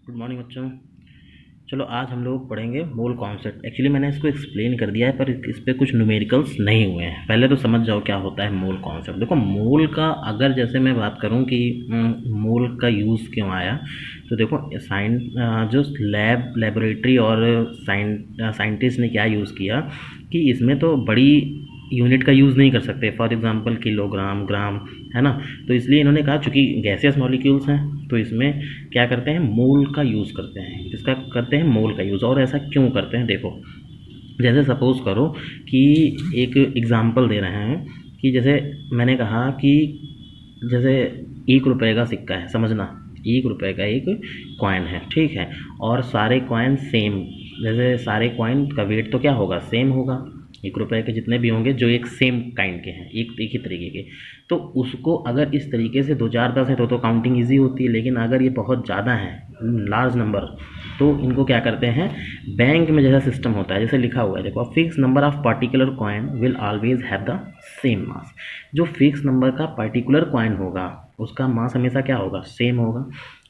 Good morning बच्चों। चलो आज हम लोग पढ़ेंगे मोल कॉन्सेप्ट। एक्चुअली मैंने इसको एक्सप्लेन कर दिया है पर इस पे कुछ न्यूमेरिकल्स नहीं हुए हैं। पहले तो समझ जाओ क्या होता है मोल कॉन्सेप्ट। देखो मोल का अगर जैसे मैं बात करूं कि मोल का यूज़ क्यों आया, तो देखो जो लेबोरेटरी और साइंटिस्ट ने क्या यूज़ किया कि इसमें तो बड़ी यूनिट का यूज़ नहीं कर सकते, फॉर एग्जांपल किलोग्राम, ग्राम, है ना। तो इसलिए इन्होंने कहा चूँकि गैसियस मॉलिक्यूल्स हैं तो इसमें क्या करते हैं, मोल का यूज़ करते हैं। इसका करते हैं मोल का यूज़। और ऐसा क्यों करते हैं देखो, जैसे सपोज़ करो कि एक एग्ज़ाम्पल दे रहे हैं कि जैसे मैंने कहा कि जैसे 1 रुपए का सिक्का है, समझना 1 रुपए का एक कॉइन है, ठीक है। और सारे कॉइन सेम, जैसे सारे कॉइन का वेट तो क्या होगा, सेम होगा। 1 रुपए के जितने भी होंगे जो एक सेम काइंड के हैं, एक ही तरीके के, तो उसको अगर इस तरीके से 2 4 10 है तो काउंटिंग ईजी होती है। लेकिन अगर ये बहुत ज़्यादा है, लार्ज नंबर, तो इनको क्या करते हैं, बैंक में जैसा सिस्टम होता है, जैसे लिखा हुआ है देखो, fix number of particular coin will always have the same mass. जो फिक्स नंबर का पर्टिकुलर कॉइन होगा उसका मास हमेशा क्या होगा, सेम होगा।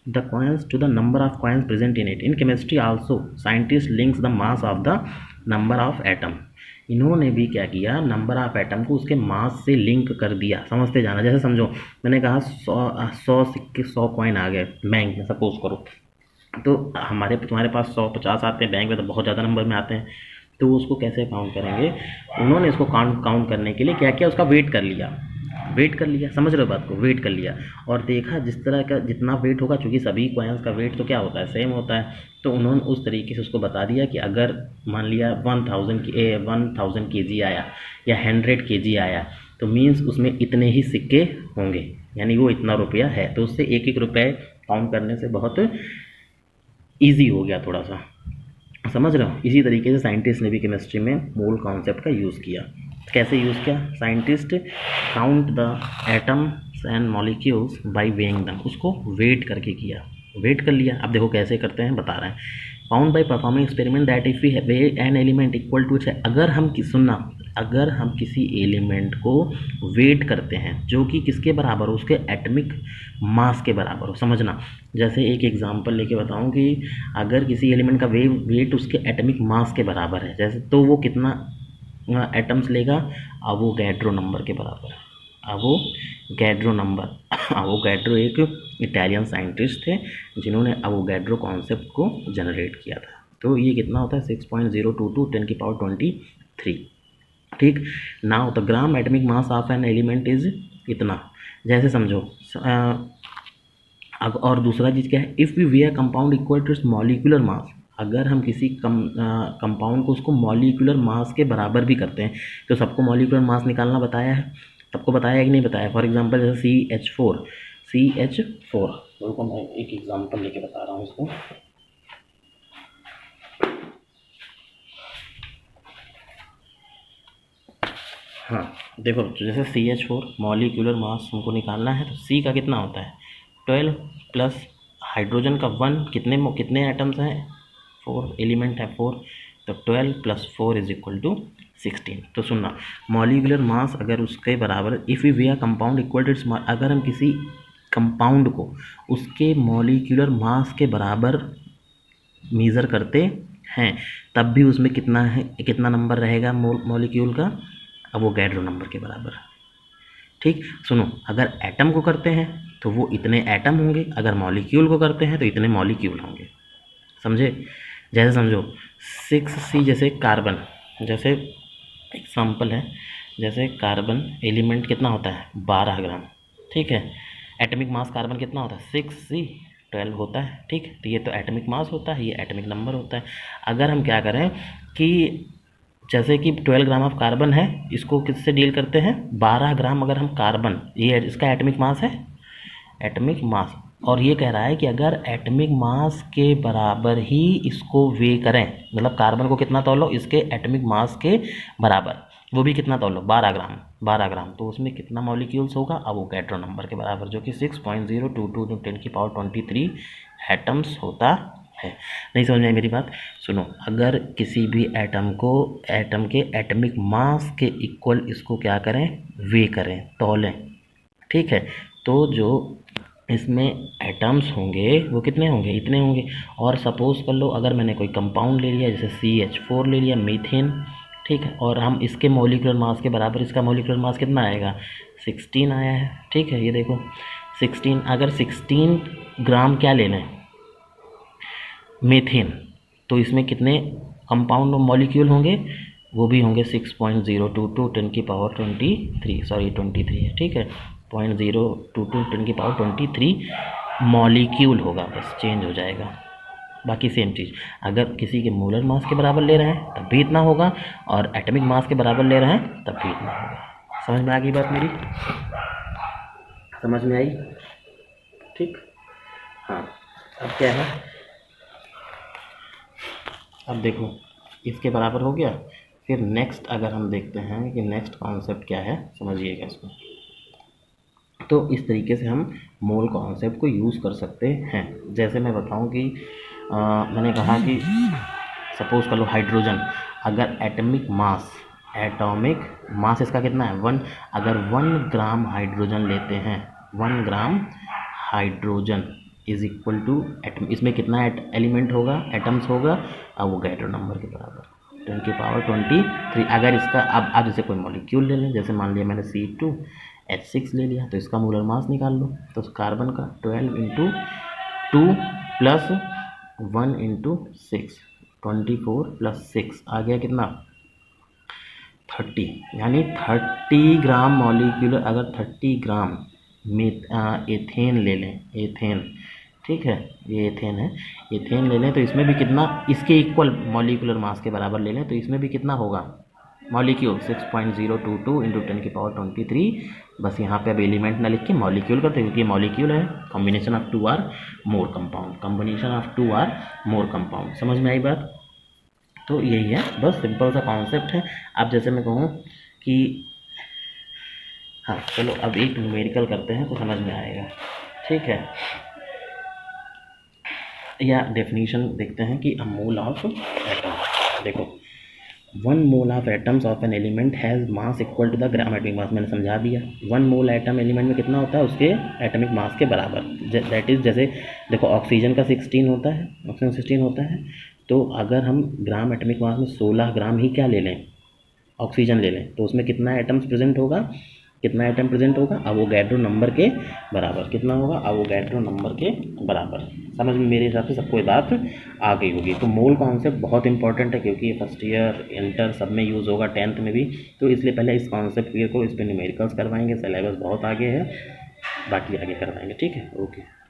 The coins to the number of coins present in it. In chemistry also scientist links the mass of the number of atom. इन्होंने भी क्या किया, नंबर ऑफ एटम को उसके मास से लिंक कर दिया। समझते जाना, जैसे समझो मैंने कहा 100 सिक्के, 100 कॉइन आ गए बैंक में, सपोज करो। तो तुम्हारे पास 150 आते हैं, बैंक में तो बहुत ज़्यादा नंबर में आते हैं। तो वो उसको कैसे काउंट करेंगे, उन्होंने इसको काउंट करने के लिए क्या किया, उसका वेट कर लिया। वेट कर लिया, समझ रहे हो बात को, वेट कर लिया। और देखा जिस तरह का जितना वेट होगा, चूँकि सभी कॉइन्स का वेट तो क्या होता है, सेम होता है। तो उन्होंने उस तरीके से उसको बता दिया कि अगर मान लिया 1000 kg आया या 100 kg आया, तो मीन्स उसमें इतने ही सिक्के होंगे, यानी वो इतना रुपया है। तो उससे एक एक रुपये काउंट करने से बहुत ईजी हो गया थोड़ा सा, समझ रहे हो। इसी तरीके से साइंटिस्ट ने भी केमिस्ट्री में मोल कॉन्सेप्ट का यूज़ किया। कैसे यूज़ किया, scientist count the atoms and molecules by weighing them, उसको वेट करके किया, वेट कर लिया। अब देखो कैसे करते हैं, बता रहे हैं। Found by performing experiment that if we weigh an element equal to its, अगर हम किसी एलिमेंट को वेट करते हैं जो कि किसके बराबर हो, उसके एटमिक मास के बराबर हो। समझना, जैसे एक एग्जांपल लेके बताऊं कि अगर किसी एलिमेंट का वेट उसके एटमिक मास के बराबर है, जैसे तो वो कितना एटम्स लेगा, अवोगैड्रो नंबर के बराबर। अवोगैड्रो नंबर अवोगैड्रो एक इटालियन साइंटिस्ट थे जिन्होंने अवोगैड्रो कॉन्सेप्ट को जनरेट किया था। तो ये कितना होता है, 6.022 10⁻23। ठीक। Now the gram atomic mass of an element is इतना। जैसे समझो और दूसरा चीज़ क्या है, if we weigh a compound equal to its molecular mass, अगर हम किसी कंपाउंड को उसको मॉलिक्यूलर मास के बराबर भी करते हैं, तो सबको मॉलिक्यूलर मास निकालना बताया है, सबको बताया है कि नहीं बताया। फॉर एग्जांपल जैसे सी एच फोर, देखो मैं एक एग्जांपल लेके बता रहा हूँ इसको। हाँ देखो, जैसे CH4 मॉलिक्यूलर मास हमको निकालना है, तो C का कितना होता है 12 प्लस हाइड्रोजन का 1, कितने एटम्स हैं, 4, एलिमेंट है 4, तो 12 प्लस 4 इज इक्वल टू 16। तो सुनना, मॉलिक्यूलर मास अगर उसके बराबर, if we weigh compound equal to its, अगर हम किसी कंपाउंड को उसके मॉलिक्यूलर मास के बराबर मेज़र करते हैं, तब भी उसमें कितना नंबर रहेगा मॉलिक्यूल का, अवोगैड्रो नंबर के बराबर। ठीक। सुनो, अगर एटम को करते हैं तो वो इतने एटम होंगे, अगर मॉलिक्यूल को करते हैं तो इतने मॉलिक्यूल होंगे। समझे, जैसे समझो 6C, जैसे कार्बन, जैसे एग्जाम्पल है, जैसे कार्बन एलिमेंट कितना होता है 12 ग्राम, ठीक है। एटमिक मास कार्बन कितना होता है 6C, 12 होता है, ठीक। तो ये तो एटमिक मास होता है, ये एटमिक नंबर होता है। अगर हम क्या करें कि जैसे कि 12 ग्राम ऑफ कार्बन है, इसको किससे डील करते हैं, 12 ग्राम अगर हम कार्बन, ये इसका एटमिक मास है, एटमिक मास। और ये कह रहा है कि अगर एटमिक मास के बराबर ही इसको वे करें, मतलब कार्बन को कितना तोलो, इसके एटमिक मास के बराबर, वो भी कितना तोलो 12 ग्राम, 12 ग्राम, तो उसमें कितना मॉलिक्यूल्स होगा, अवोगैड्रो नंबर के बराबर, जो कि 6.022 10⁻23 एटम्स होता है। नहीं समझ में आई मेरी बात। सुनो, अगर किसी भी एटम को एटम के एटमिक मास के इक्वल इसको क्या करें, वे करें, तौलें, ठीक है। तो जो इसमें एटम्स होंगे वो कितने होंगे, इतने होंगे। और सपोज़ कर लो अगर मैंने कोई कंपाउंड ले लिया जैसे CH4 ले लिया, मीथेन, ठीक है, और हम इसके मॉलिक्यूलर मास के बराबर इसका मॉलिक्यूलर मास कितना आएगा, 16 आया है, ठीक है। ये देखो 16, अगर 16 ग्राम क्या ले लें, मीथेन, तो इसमें कितने कंपाउंड मॉलिक्यूल होंगे, वो भी होंगे 6.022 10⁻23, सॉरी 23 है, ठीक है, 0.022 10⁻23 मॉलिक्यूल होगा, बस चेंज हो जाएगा, बाकी सेम चीज़। अगर किसी के मोलर मास के बराबर ले रहे हैं तब भी इतना होगा, और एटॉमिक मास के बराबर ले रहे हैं तब भी इतना होगा। समझ में आ गई बात मेरी, समझ में आई, ठीक। हाँ, अब क्या है, अब देखो इसके बराबर हो गया। फिर नेक्स्ट अगर हम देखते हैं कि नेक्स्ट कॉन्सेप्ट क्या है, समझिएगा इसको। तो इस तरीके से हम मोल कॉन्सेप्ट को यूज़ कर सकते हैं। जैसे मैं बताऊं कि मैंने कहा कि सपोज़ कर लो हाइड्रोजन, अगर एटॉमिक मास इसका कितना है 1, अगर 1 ग्राम हाइड्रोजन लेते हैं, 1 gram hydrogen is equal to atom, इसमें कितना एलिमेंट होगा, एटम्स होगा, अब वो गैड्रो नंबर के बराबर 10⁻23। अगर इसका अब जैसे कोई मॉलिक्यूल ले लें, जैसे मान लिया मैंने C2H6 ले लिया, तो इसका मोलर मास निकाल लो, तो कार्बन का 12 × 2 + 1 × 6, 24 + 6 आ गया कितना 30, यानी 30 ग्राम मॉलिक्यूलर, अगर 30 ग्राम एथेन ले लें, एथेन, ठीक है, ये एथेन है, एथेन ले लें तो इसमें भी कितना, इसके इक्वल मॉलिक्यूलर मास के बराबर ले लें तो इसमें भी कितना होगा मॉलिक्यूल 6.022 × 10⁻23। बस यहाँ पे अब एलिमेंट ना लिख के मॉलिक्यूल करते हैं, क्योंकि मॉलिक्यूल है, combination of 2 or more compound, combination of 2 or more compound. समझ में आई बात, तो यही है, बस सिंपल सा कॉन्सेप्ट है। अब जैसे मैं कहूँ कि हाँ चलो अब एक न्यूमेरिकल करते हैं तो समझ में आएगा, ठीक है, या डेफिनेशन देखते हैं कि अ मोल ऑफ एटम। देखो 1 mole of atoms of an element has mass equal to the gram atomic mass, मैंने समझा दिया। 1 मोल एटम एलिमेंट में कितना होता है, उसके एटॉमिक मास के बराबर, दैट इज़, जैसे देखो ऑक्सीजन का 16 होता है, ऑक्सीजन 16 होता है, तो अगर हम ग्राम एटॉमिक मास में 16 ग्राम ही क्या ले लें, ऑक्सीजन ले लें, तो उसमें कितना एटम्स प्रेजेंट होगा, कितना एटम प्रेजेंट होगा, अवोगैड्रो नंबर के बराबर, कितना होगा, अवोगैड्रो नंबर के बराबर। समझ में मेरे हिसाब से सबको ये बात आ गई होगी। तो मोल कॉन्सेप्ट बहुत इंपॉर्टेंट है, क्योंकि ये फर्स्ट ईयर इंटर सब में यूज़ होगा, 10th में भी, तो इसलिए पहले इस कॉन्सेप्ट क्लियर करो, इस पर न्यूमेरिकल्स करवाएंगे, सिलेबस बहुत आगे है, बाकी आगे करवाएंगे, ठीक है, ओके।